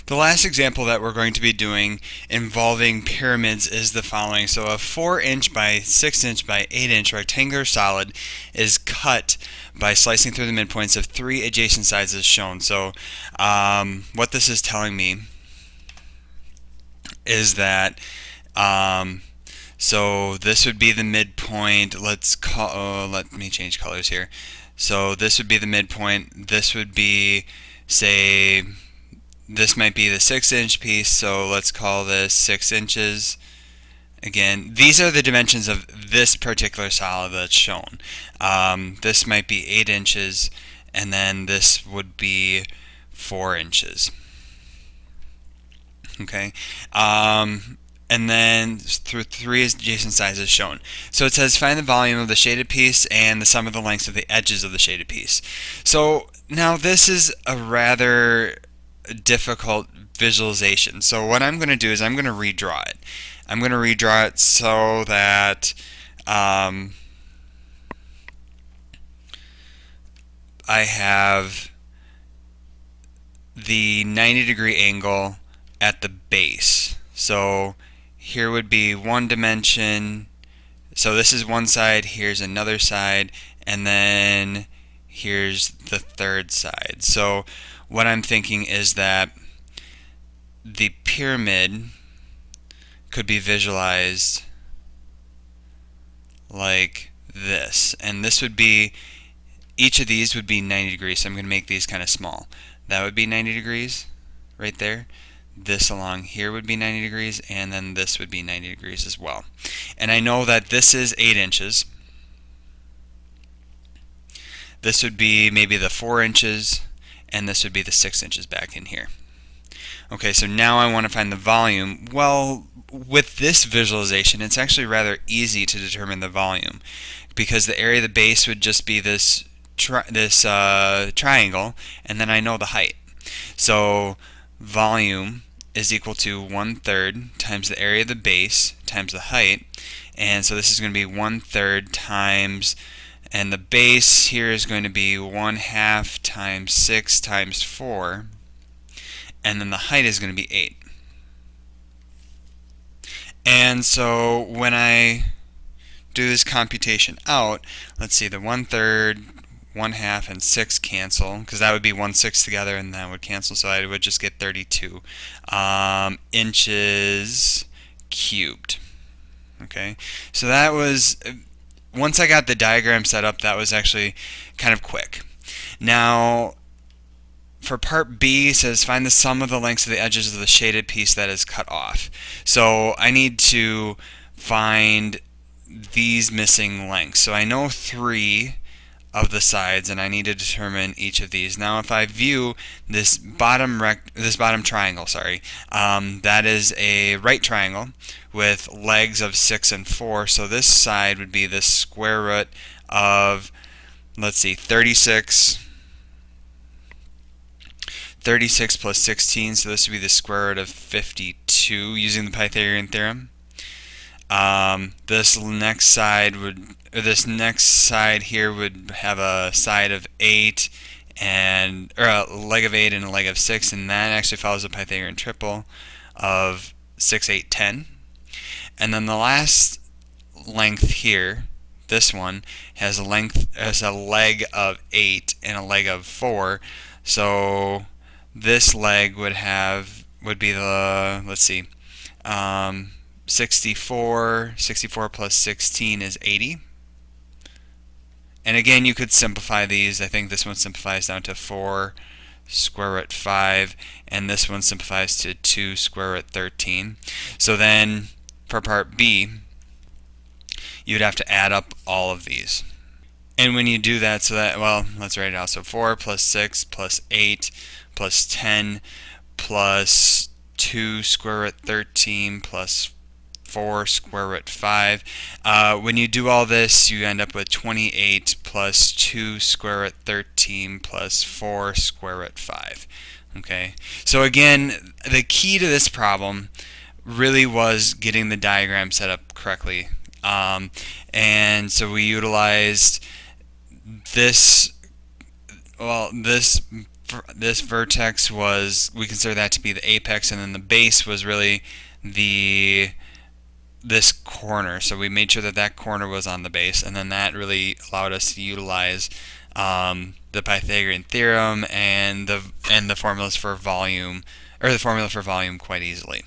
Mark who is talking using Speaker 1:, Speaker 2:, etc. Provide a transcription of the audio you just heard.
Speaker 1: The last example that we're going to be doing involving pyramids is the following. So a 4-inch by 6-inch by 8-inch rectangular solid is cut by slicing through the midpoints of 3 adjacent sides as shown. So what this is telling me is that so this would be the midpoint. Let me change colors here. So this would be the midpoint. This would be, say, this might be the 6-inch piece, so let's call this 6 inches. Again, these are the dimensions of this particular solid that's shown. This might be 8 inches, and then this would be 4 inches. Okay. And then through 3 adjacent sides as shown. So it says find the volume of the shaded piece and the sum of the lengths of the edges of the shaded piece. So now this is a rather difficult visualization. So what I'm going to do is I'm going to redraw it. I'm going to redraw it so that I have the 90-degree angle at the base. So here would be one dimension. So this is one side, here's another side, and then here's the third side. So what I'm thinking is that the pyramid could be visualized like this. And this would be, each of these would be 90 degrees. So I'm going to make these kind of small. That would be 90 degrees right there. This along here would be 90 degrees, and then this would be 90 degrees as well. And I know that this is 8 inches. This would be maybe the 4 inches, and this would be the 6 inches back in here. Okay, so now I want to find the volume. Well, with this visualization, it's actually rather easy to determine the volume, because the area of the base would just be this triangle, and then I know the height. So volume is equal to 1/3 times the area of the base times the height, and so this is going to be 1/3 times, and the base here is going to be 1/2 times 6 times 4, and then the height is going to be 8. And so when I do this computation out, let's see, the 1/3, 1/2, and 6 cancel, because that would be 1/6 together, and that would cancel, so I would just get 32 inches cubed. Okay, so that was, once I got the diagram set up, that was actually kind of quick. Now, for part B, it says find the sum of the lengths of the edges of the shaded piece that is cut off. So I need to find these missing lengths. So I know 3 of the sides, and I need to determine each of these. Now, if I view this bottom triangle, that is a right triangle with legs of 6 and 4. So this side would be the square root of, let's see, 36 plus 16. So this would be the square root of 52 using the Pythagorean theorem. This next side here would have a side of 8 or a leg of 8 and a leg of 6, and that actually follows the Pythagorean triple of 6, 8, 10. And then the last length here, this one, has a leg of 8 and a leg of 4. So this leg would be the, let's see, 64 plus 16 is 80. And again, you could simplify these. I think this one simplifies down to 4 square root 5, and this one simplifies to 2 square root 13. So then for part B, you'd have to add up all of these. And when you do that, well, let's write it out. So 4 plus 6 plus 8 plus 10 plus 2 square root 13 plus 4 square root 5. When you do all this, you end up with 28 plus 2 square root 13 plus 4 square root 5. Okay, so again, the key to this problem really was getting the diagram set up correctly. And so we utilized this this vertex was, we consider that to be the apex, and then the base was really this corner. So we made sure that that corner was on the base, and then that really allowed us to utilize the Pythagorean theorem and the formulas for volume, or the formula for volume, quite easily.